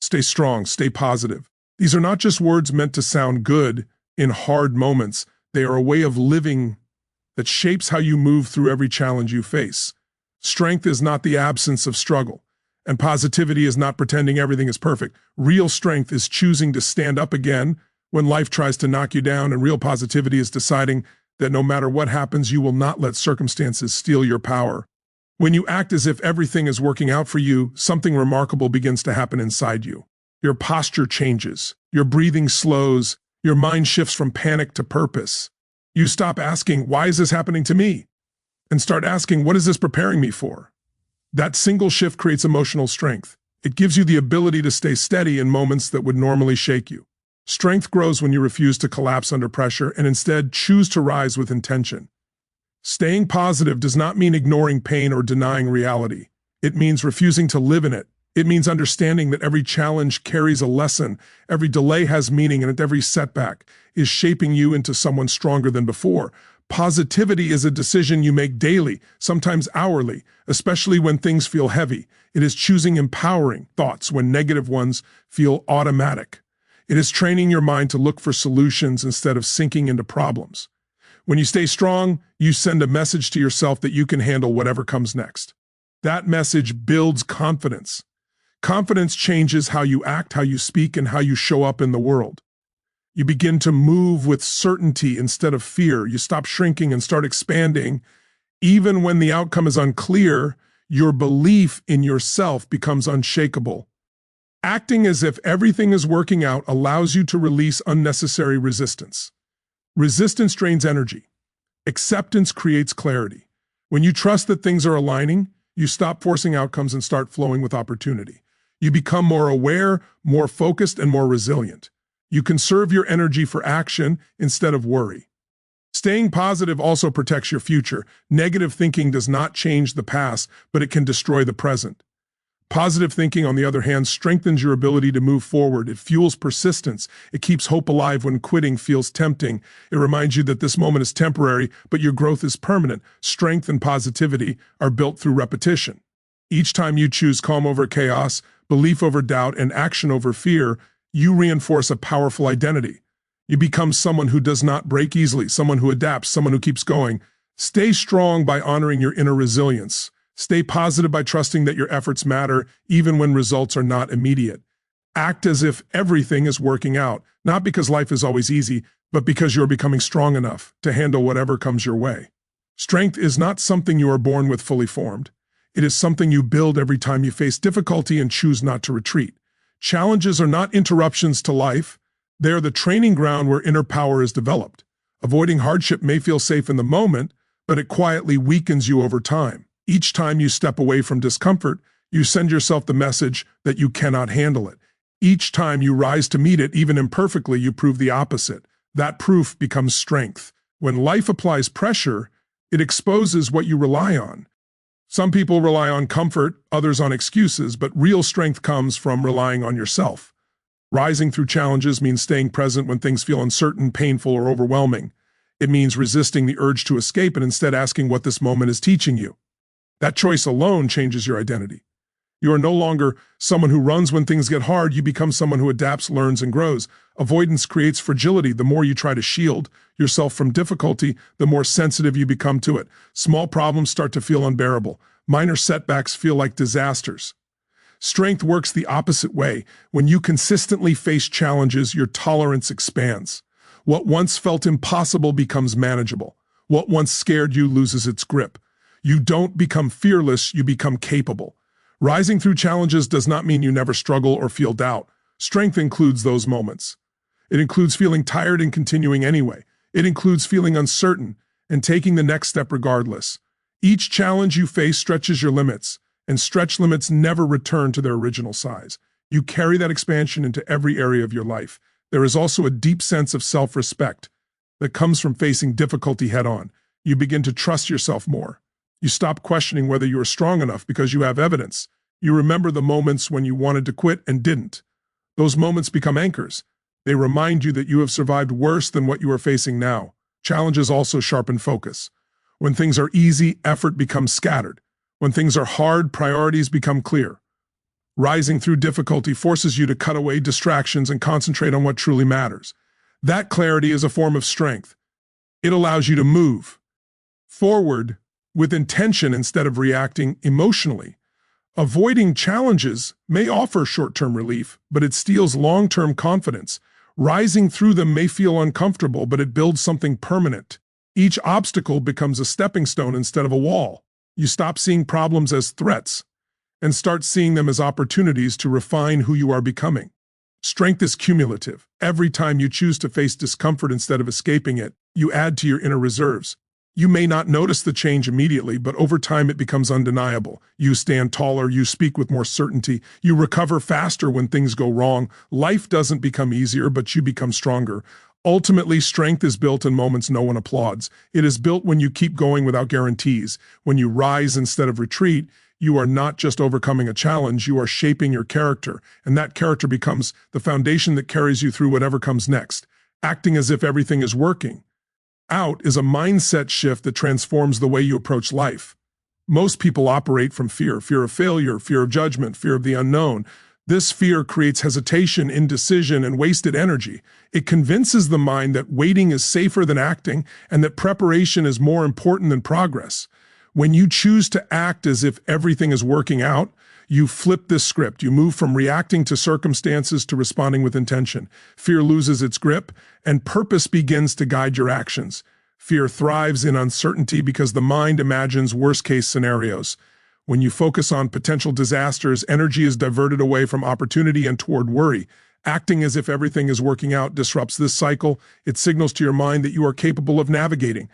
stay strong, stay positive. These are not just words meant to sound good in hard moments. They are a way of living that shapes how you move through every challenge you face. Strength is not the absence of struggle, and positivity is not pretending everything is perfect. Real strength is choosing to stand up again when life tries to knock you down, and real positivity is deciding that no matter what happens, you will not let circumstances steal your power. When you act as if everything is working out for you, something remarkable begins to happen inside you. Your posture changes, your breathing slows, your mind shifts from panic to purpose. You stop asking, "Why is this happening to me?" and start asking, "What is this preparing me for?" That single shift creates emotional strength. It gives you the ability to stay steady in moments that would normally shake you. Strength grows when you refuse to collapse under pressure and instead choose to rise with intention. Staying positive does not mean ignoring pain or denying reality. It means refusing to live in it. It means understanding that every challenge carries a lesson, every delay has meaning, and every setback is shaping you into someone stronger than before. Positivity is a decision you make daily, sometimes hourly, especially when things feel heavy. It is choosing empowering thoughts when negative ones feel automatic. It is training your mind to look for solutions instead of sinking into problems. When you stay strong, you send a message to yourself that you can handle whatever comes next. That message builds confidence. Confidence changes how you act, how you speak, and how you show up in the world. You begin to move with certainty instead of fear. You stop shrinking and start expanding. Even when the outcome is unclear, your belief in yourself becomes unshakable. Acting as if everything is working out allows you to release unnecessary resistance. Resistance drains energy. Acceptance creates clarity. When you trust that things are aligning, you stop forcing outcomes and start flowing with opportunity. You become more aware, more focused, and more resilient. You conserve your energy for action instead of worry. Staying positive also protects your future. Negative thinking does not change the past, but it can destroy the present. Positive thinking, on the other hand, strengthens your ability to move forward. It fuels persistence. It keeps hope alive when quitting feels tempting. It reminds you that this moment is temporary, but your growth is permanent. Strength and positivity are built through repetition. Each time you choose calm over chaos, belief over doubt, and action over fear, you reinforce a powerful identity. You become someone who does not break easily, someone who adapts, someone who keeps going. Stay strong by honoring your inner resilience. Stay positive by trusting that your efforts matter, even when results are not immediate. Act as if everything is working out, not because life is always easy, but because you're becoming strong enough to handle whatever comes your way. Strength is not something you are born with fully formed. It is something you build every time you face difficulty and choose not to retreat. Challenges are not interruptions to life. They are the training ground where inner power is developed. Avoiding hardship may feel safe in the moment, but it quietly weakens you over time. Each time you step away from discomfort, you send yourself the message that you cannot handle it. Each time you rise to meet it, even imperfectly, you prove the opposite. That proof becomes strength. When life applies pressure, it exposes what you rely on. Some people rely on comfort, others on excuses, but real strength comes from relying on yourself. Rising through challenges means staying present when things feel uncertain, painful, or overwhelming. It means resisting the urge to escape and instead asking what this moment is teaching you. That choice alone changes your identity. You are no longer someone who runs when things get hard. You become someone who adapts, learns, and grows. Avoidance creates fragility. The more you try to shield yourself from difficulty, the more sensitive you become to it. Small problems start to feel unbearable. Minor setbacks feel like disasters. Strength works the opposite way. When you consistently face challenges, your tolerance expands. What once felt impossible becomes manageable. What once scared you loses its grip. You don't become fearless, you become capable. Rising through challenges does not mean you never struggle or feel doubt. Strength includes those moments. It includes feeling tired and continuing anyway. It includes feeling uncertain and taking the next step regardless. Each challenge you face stretches your limits, and stretch limits never return to their original size. You carry that expansion into every area of your life. There is also a deep sense of self-respect that comes from facing difficulty head-on. You begin to trust yourself more. You stop questioning whether you are strong enough because you have evidence. You remember the moments when you wanted to quit and didn't. Those moments become anchors. They remind you that you have survived worse than what you are facing now. Challenges also sharpen focus. When things are easy, effort becomes scattered. When things are hard, priorities become clear. Rising through difficulty forces you to cut away distractions and concentrate on what truly matters. That clarity is a form of strength. It allows you to move forward with intention instead of reacting emotionally. Avoiding challenges may offer short-term relief, but it steals long-term confidence. Rising through them may feel uncomfortable, but it builds something permanent. Each obstacle becomes a stepping stone instead of a wall. You stop seeing problems as threats and start seeing them as opportunities to refine who you are becoming. Strength is cumulative. Every time you choose to face discomfort instead of escaping it, you add to your inner reserves. You may not notice the change immediately, but over time it becomes undeniable. You stand taller, you speak with more certainty, you recover faster when things go wrong. Life doesn't become easier, but you become stronger. Ultimately, strength is built in moments no one applauds. It is built when you keep going without guarantees. When you rise instead of retreat, you are not just overcoming a challenge, you are shaping your character, and that character becomes the foundation that carries you through whatever comes next. Acting as if everything is working out is a mindset shift that transforms the way you approach life. Most people operate from fear of failure, fear of judgment, fear of the unknown. This fear creates hesitation, indecision, and wasted energy. It convinces the mind that waiting is safer than acting and that preparation is more important than progress. When you choose to act as if everything is working out, you flip this script. You move from reacting to circumstances to responding with intention. Fear loses its grip, and purpose begins to guide your actions. Fear thrives in uncertainty because the mind imagines worst-case scenarios. When you focus on potential disasters, energy is diverted away from opportunity and toward worry. Acting as if everything is working out disrupts this cycle. It signals to your mind that you are capable of navigating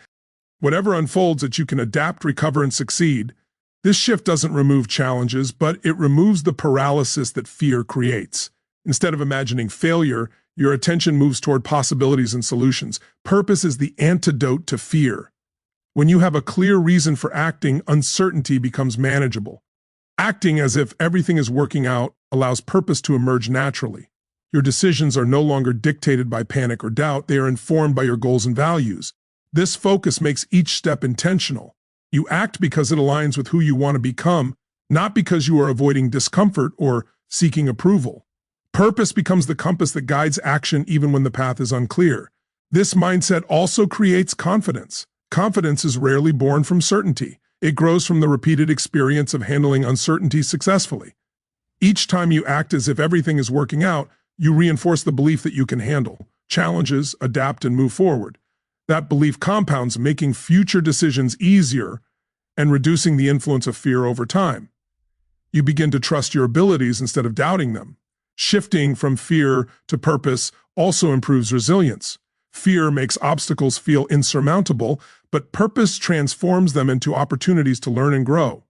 whatever unfolds, that you can adapt, recover, and succeed. This shift doesn't remove challenges, but it removes the paralysis that fear creates. Instead of imagining failure, your attention moves toward possibilities and solutions. Purpose is the antidote to fear. When you have a clear reason for acting, uncertainty becomes manageable. Acting as if everything is working out allows purpose to emerge naturally. Your decisions are no longer dictated by panic or doubt. They are informed by your goals and values. This focus makes each step intentional. You act because it aligns with who you want to become, not because you are avoiding discomfort or seeking approval. Purpose becomes the compass that guides action even when the path is unclear. This mindset also creates confidence. Confidence is rarely born from certainty. It grows from the repeated experience of handling uncertainty successfully. Each time you act as if everything is working out, you reinforce the belief that you can handle challenges, adapt, and move forward. That belief compounds, making future decisions easier and reducing the influence of fear over time. You begin to trust your abilities instead of doubting them. Shifting from fear to purpose also improves resilience. Fear makes obstacles feel insurmountable, but purpose transforms them into opportunities to learn and grow.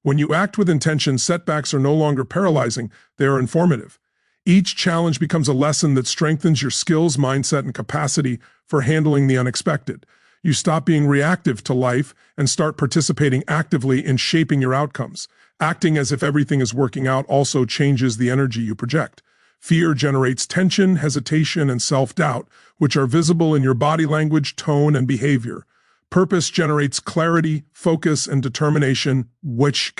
When you act with intention, setbacks are no longer paralyzing, they are informative. Each challenge becomes a lesson that strengthens your skills, mindset, and capacity for handling the unexpected. You stop being reactive to life and start participating actively in shaping your outcomes. Acting as if everything is working out also changes the energy you project. Fear generates tension, hesitation, and self-doubt, which are visible in your body language, tone, and behavior. Purpose generates clarity, focus, and determination, which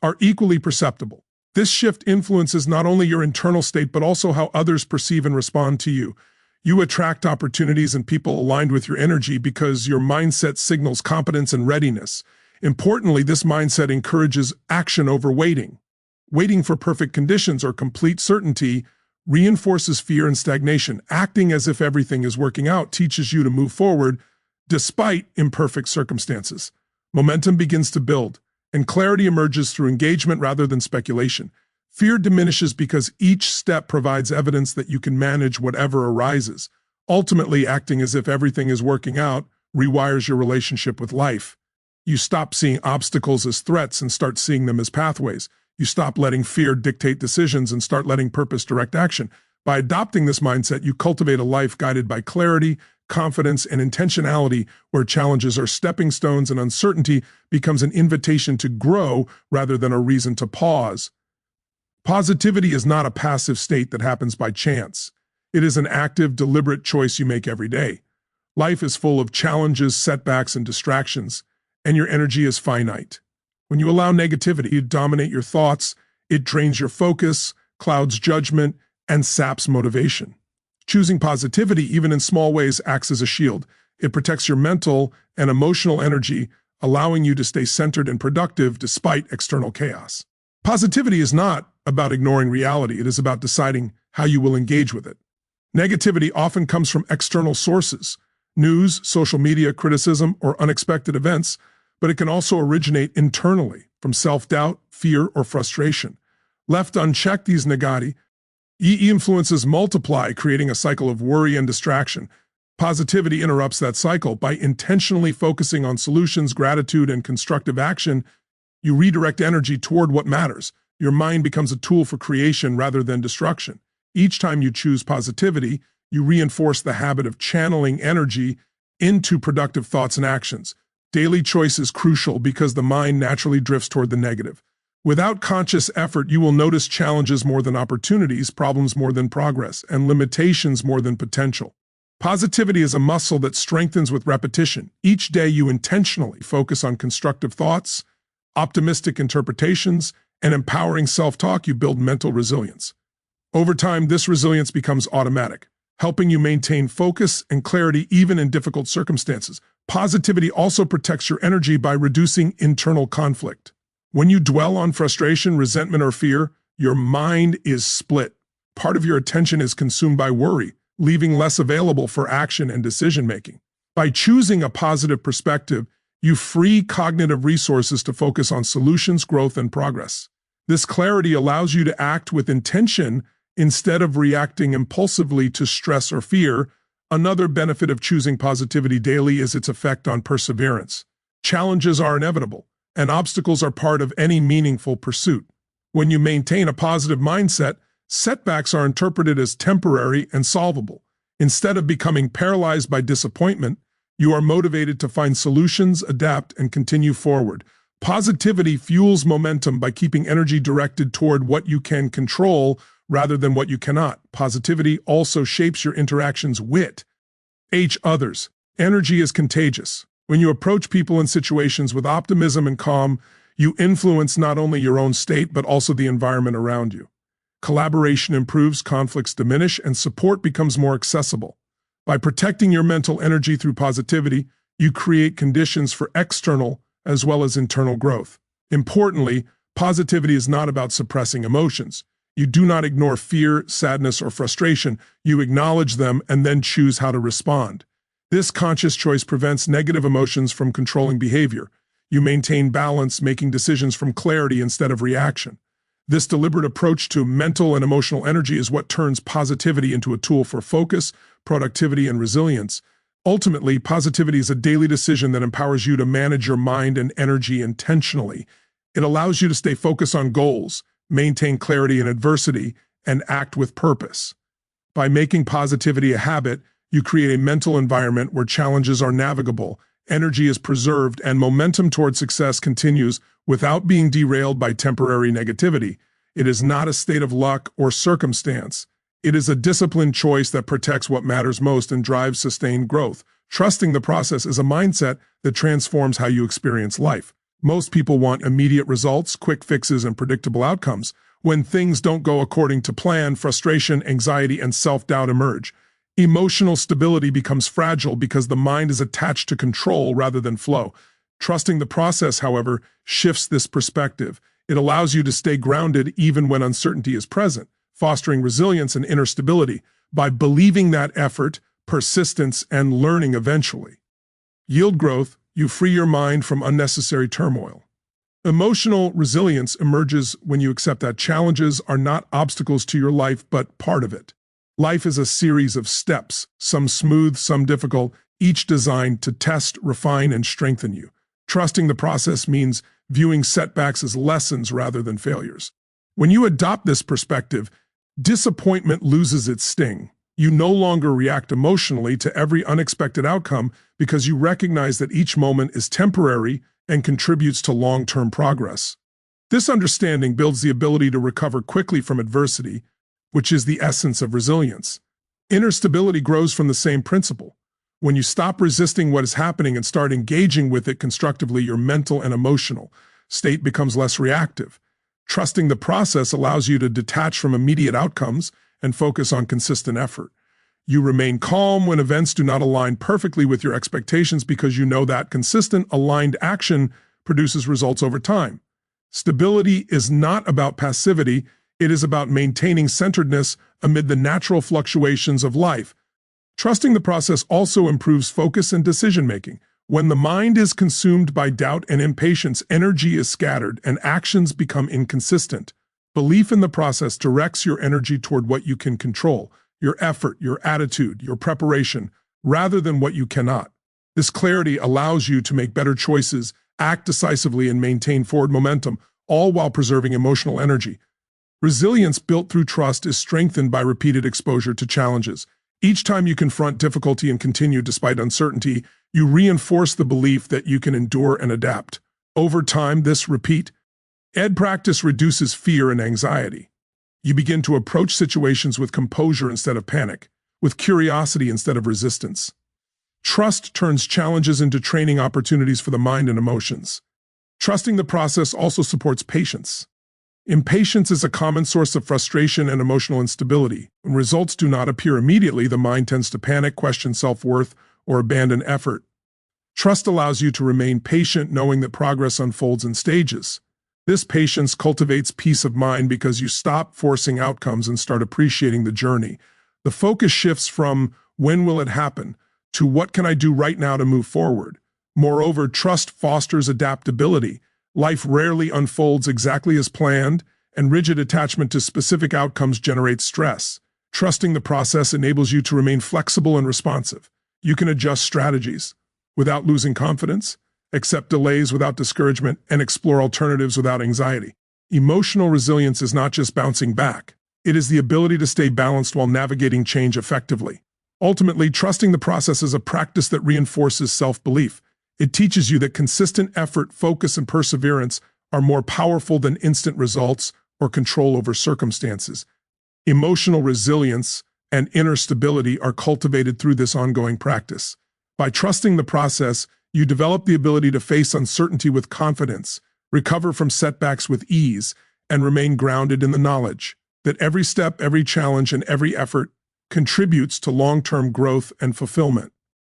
are equally perceptible. This shift influences not only your internal state, but also how others perceive and respond to you. You attract opportunities and people aligned with your energy because your mindset signals competence and readiness. Importantly, this mindset encourages action over waiting. Waiting for perfect conditions or complete certainty reinforces fear and stagnation. Acting as if everything is working out teaches you to move forward despite imperfect circumstances. Momentum begins to build, and clarity emerges through engagement rather than speculation. Fear diminishes because each step provides evidence that you can manage whatever arises. Ultimately, acting as if everything is working out rewires your relationship with life. You stop seeing obstacles as threats and start seeing them as pathways. You stop letting fear dictate decisions and start letting purpose direct action. By adopting this mindset, you cultivate a life guided by clarity, confidence, and intentionality, where challenges are stepping stones and uncertainty becomes an invitation to grow rather than a reason to pause. Positivity is not a passive state that happens by chance. It is an active, deliberate choice you make every day. Life is full of challenges, setbacks, and distractions, and your energy is finite. When you allow negativity to dominate your thoughts, It drains your focus, clouds judgment, and saps motivation. Choosing positivity, even in small ways, acts as a shield. It protects your mental and emotional energy, allowing you to stay centered and productive despite external chaos. Positivity is not about ignoring reality. It is about deciding how you will engage with it. Negativity often comes from external sources, news, social media, criticism, or unexpected events, but it can also originate internally from self-doubt, fear, or frustration. Left unchecked, these negati influences multiply, creating a cycle of worry and distraction. Positivity interrupts that cycle. By intentionally focusing on solutions, gratitude, and constructive action, you redirect energy toward what matters. Your mind becomes a tool for creation rather than destruction. Each time you choose positivity, you reinforce the habit of channeling energy into productive thoughts and actions. Daily choice is crucial because the mind naturally drifts toward the negative. Without conscious effort, you will notice challenges more than opportunities, problems more than progress, and limitations more than potential. Positivity is a muscle that strengthens with repetition. Each day you intentionally focus on constructive thoughts, optimistic interpretations, and empowering self-talk, you build mental resilience. Over time, this resilience becomes automatic, helping you maintain focus and clarity even in difficult circumstances. Positivity also protects your energy by reducing internal conflict. When you dwell on frustration, resentment, or fear, your mind is split. Part of your attention is consumed by worry, leaving less available for action and decision-making. By choosing a positive perspective, you free cognitive resources to focus on solutions, growth, and progress. This clarity allows you to act with intention instead of reacting impulsively to stress or fear. Another benefit of choosing positivity daily is its effect on perseverance. Challenges are inevitable, and obstacles are part of any meaningful pursuit. When you maintain a positive mindset, setbacks are interpreted as temporary and solvable. Instead of becoming paralyzed by disappointment, you are motivated to find solutions, adapt, and continue forward. Positivity fuels momentum by keeping energy directed toward what you can control rather than what you cannot. Positivity also shapes your interactions with others. Energy is contagious. When you approach people and situations with optimism and calm, you influence not only your own state but also the environment around you. Collaboration improves, conflicts diminish, and support becomes more accessible. By protecting your mental energy through positivity, you create conditions for external as well as internal growth. Importantly, positivity is not about suppressing emotions. You do not ignore fear, sadness, or frustration. You acknowledge them and then choose how to respond. This conscious choice prevents negative emotions from controlling behavior. You maintain balance, making decisions from clarity instead of reaction. This deliberate approach to mental and emotional energy is what turns positivity into a tool for focus, productivity, and resilience. Ultimately, positivity is a daily decision that empowers you to manage your mind and energy intentionally. It allows you to stay focused on goals, maintain clarity in adversity, and act with purpose. By making positivity a habit, you create a mental environment where challenges are navigable, energy is preserved, and momentum toward success continues without being derailed by temporary negativity. It is not a state of luck or circumstance. It is a disciplined choice that protects what matters most and drives sustained growth. Trusting the process is a mindset that transforms how you experience life. Most people want immediate results, quick fixes, and predictable outcomes. When things don't go according to plan, frustration, anxiety, and self-doubt emerge. Emotional stability becomes fragile because the mind is attached to control rather than flow. Trusting the process, however, shifts this perspective. It allows you to stay grounded even when uncertainty is present, fostering resilience and inner stability by believing that effort, persistence, and learning eventually yield growth. You free your mind from unnecessary turmoil. Emotional resilience emerges when you accept that challenges are not obstacles to your life, but part of it. Life is a series of steps, some smooth, some difficult, each designed to test, refine, and strengthen you. Trusting the process means viewing setbacks as lessons rather than failures. When you adopt this perspective, disappointment loses its sting. You no longer react emotionally to every unexpected outcome because you recognize that each moment is temporary and contributes to long-term progress. This understanding builds the ability to recover quickly from adversity, which is the essence of resilience. Inner stability grows from the same principle. When you stop resisting what is happening and start engaging with it constructively, your mental and emotional state becomes less reactive. Trusting the process allows you to detach from immediate outcomes and focus on consistent effort. You remain calm when events do not align perfectly with your expectations because you know that consistent, aligned action produces results over time. Stability is not about passivity, it is about maintaining centeredness amid the natural fluctuations of life. Trusting the process also improves focus and decision-making. When the mind is consumed by doubt and impatience, energy is scattered and actions become inconsistent. Belief in the process directs your energy toward what you can control, your effort, your attitude, your preparation, rather than what you cannot. This clarity allows you to make better choices, act decisively, and maintain forward momentum, all while preserving emotional energy. Resilience built through trust is strengthened by repeated exposure to challenges. Each time you confront difficulty and continue despite uncertainty, you reinforce the belief that you can endure and adapt. Over time, this repeat-ed practice reduces fear and anxiety. You begin to approach situations with composure instead of panic, with curiosity instead of resistance. Trust turns challenges into training opportunities for the mind and emotions. Trusting the process also supports patience. Impatience is a common source of frustration and emotional instability. When results do not appear immediately, the mind tends to panic, question self-worth, or abandon effort. Trust allows you to remain patient, knowing that progress unfolds in stages. This patience cultivates peace of mind because you stop forcing outcomes and start appreciating the journey. The focus shifts from "when will it happen" to "what can I do right now to move forward?" Moreover, trust fosters adaptability. Life rarely unfolds exactly as planned, and rigid attachment to specific outcomes generates stress. Trusting the process enables you to remain flexible and responsive. You can adjust strategies without losing confidence, accept delays without discouragement, and explore alternatives without anxiety. Emotional resilience is not just bouncing back. It is the ability to stay balanced while navigating change effectively. Ultimately, trusting the process is a practice that reinforces self-belief. It teaches you that consistent effort, focus, and perseverance are more powerful than instant results or control over circumstances. Emotional resilience and inner stability are cultivated through this ongoing practice. By trusting the process, you develop the ability to face uncertainty with confidence, recover from setbacks with ease, and remain grounded in the knowledge that every step, every challenge, and every effort contributes to long-term growth and fulfillment.